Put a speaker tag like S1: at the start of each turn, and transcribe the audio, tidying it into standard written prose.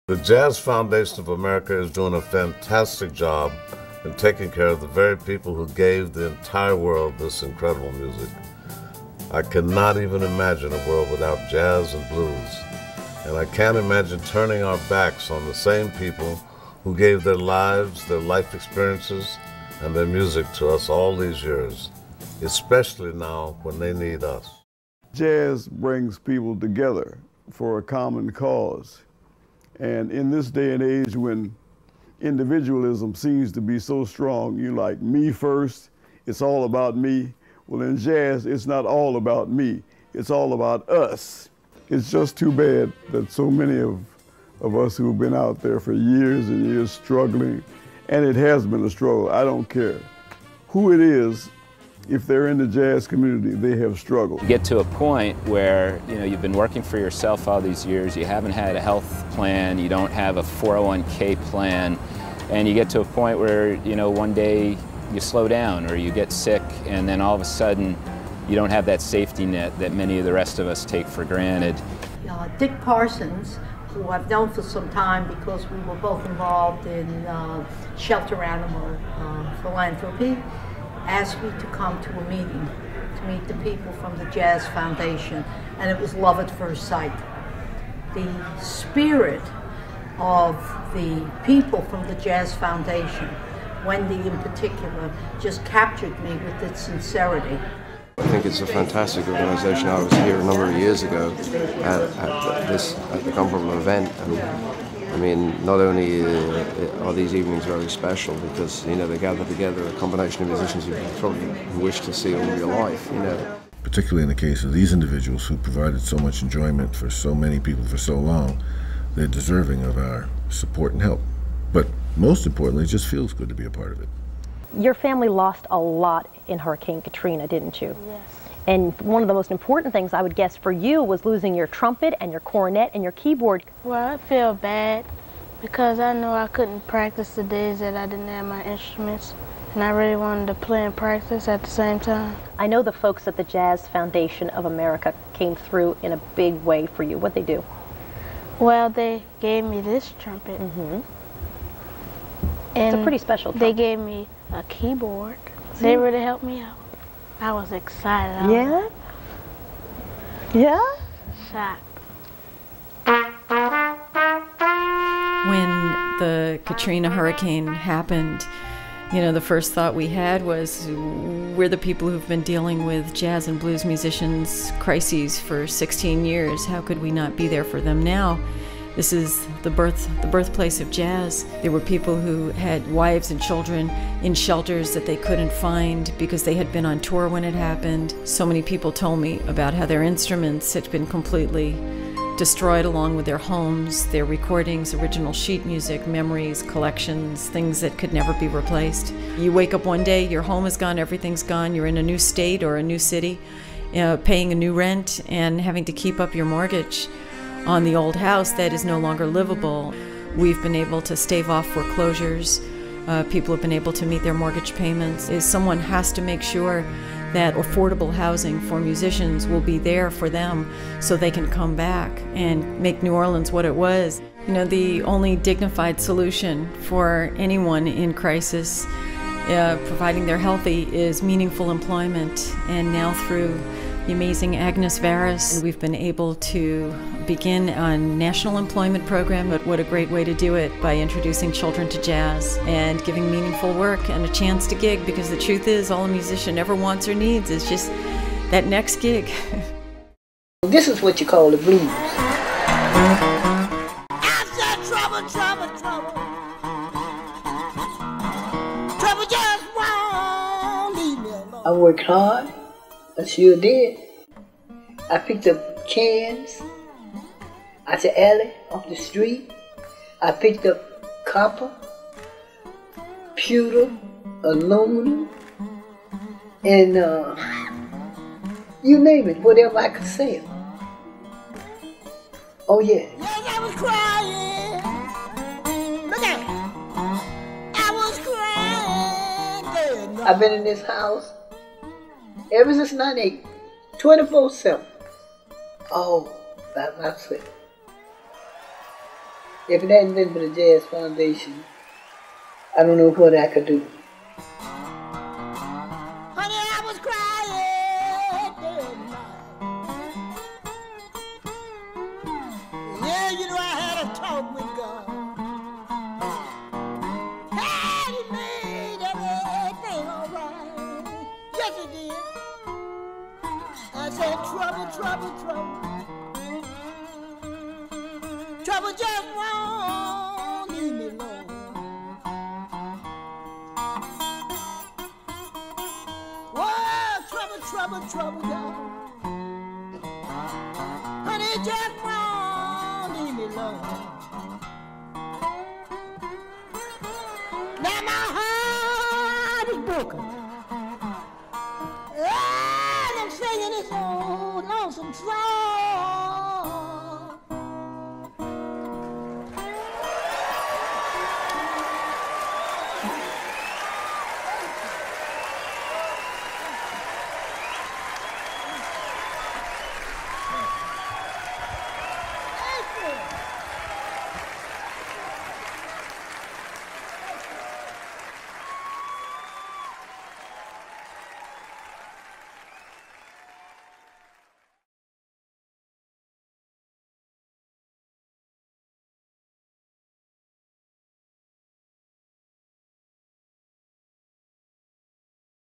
S1: The Jazz Foundation of America is doing a fantastic job in taking care of the very people who gave the entire world this incredible music. I cannot even imagine a world without jazz and blues, and I can't imagine turning our backs on the same people who gave their lives, their life experiences, and their music to us all these years, especially now when they need us.
S2: Jazz brings people together for a common cause. And in this day and age when individualism seems to be so strong, you like me first, it's all about me. Well, in jazz, it's not all about me, it's all about us. It's just too bad that so many of us who've been out there for years and years struggling, and it has been a struggle, I don't care who it is, if they're in the jazz community, they have struggled.
S3: You get to a point where you've been working for yourself all these years, you haven't had a health plan, you don't have a 401k plan, and you get to a point where one day you slow down or you get sick, and then all of a sudden you don't have that safety net that many of the rest of us take for granted.
S4: Dick Parsons, who I've known for some time because we were both involved in shelter animal philanthropy, asked me to come to a meeting to meet the people from the Jazz Foundation, and it was love at first sight. The spirit of the people from the Jazz Foundation, Wendy in particular, just captured me with its sincerity.
S5: I think it's a fantastic organization. I was here a number of years ago at the comparable event, and I mean, not only are these evenings very special because they gather together a combination of musicians you probably wish to see all your life.
S6: Particularly in the case of these individuals who provided so much enjoyment for so many people for so long, they're deserving of our support and help. But most importantly, it just feels good to be a part of it.
S7: Your family lost a lot in Hurricane Katrina, didn't you?
S8: Yes.
S7: And one of the most important things I would guess for you was losing your trumpet and your cornet and your keyboard.
S8: Well, I feel bad because I know I couldn't practice the days that I didn't have my instruments, and I really wanted to play and practice at the same time.
S7: I know the folks at the Jazz Foundation of America came through in a big way for you. What'd they do?
S8: Well, they gave me this trumpet.
S7: Mm-hmm.
S8: And
S7: it's a pretty special trumpet.
S8: They gave me a keyboard. They really helped me out. I was excited.
S7: Yeah? Yeah?
S8: Shocked.
S9: When the Katrina hurricane happened, the first thought we had was, we're the people who've been dealing with jazz and blues musicians' crises for 16 years. How could we not be there for them now? This is the birthplace of jazz. There were people who had wives and children in shelters that they couldn't find because they had been on tour when it happened. So many people told me about how their instruments had been completely destroyed along with their homes, their recordings, original sheet music, memories, collections, things that could never be replaced. You wake up one day, your home is gone, everything's gone, you're in a new state or a new city, paying a new rent and having to keep up your mortgage on the old house that is no longer livable. We've been able to stave off foreclosures. People have been able to meet their mortgage payments. Someone has to make sure that affordable housing for musicians will be there for them so they can come back and make New Orleans what it was. The only dignified solution for anyone in crisis, providing they're healthy, is meaningful employment. And now through the amazing Agnes Varus, we've been able to begin a national employment program. But what a great way to do it, by introducing children to jazz and giving meaningful work and a chance to gig, because the truth is, all a musician ever wants or needs is just that next gig.
S10: This is what you call the blues. I worked hard. I sure did. I picked up cans out the alley off the street. I picked up copper, pewter, aluminum, and you name it, whatever I could sell. Oh yeah. Yes, I was crying. Look at it. I was crying. I've been in this house ever since 98, 24/7. Oh, by myself. If it hadn't been for the Jazz Foundation, I don't know what I could do.
S11: Honey, I was crying day and night. Yeah, you know I had a talk with God. And He made everything all right. Yes, He did. I said, trouble, trouble, trouble. Trouble just won't leave me alone. Oh, trouble, trouble, trouble, y'all. Honey, just won't leave me alone.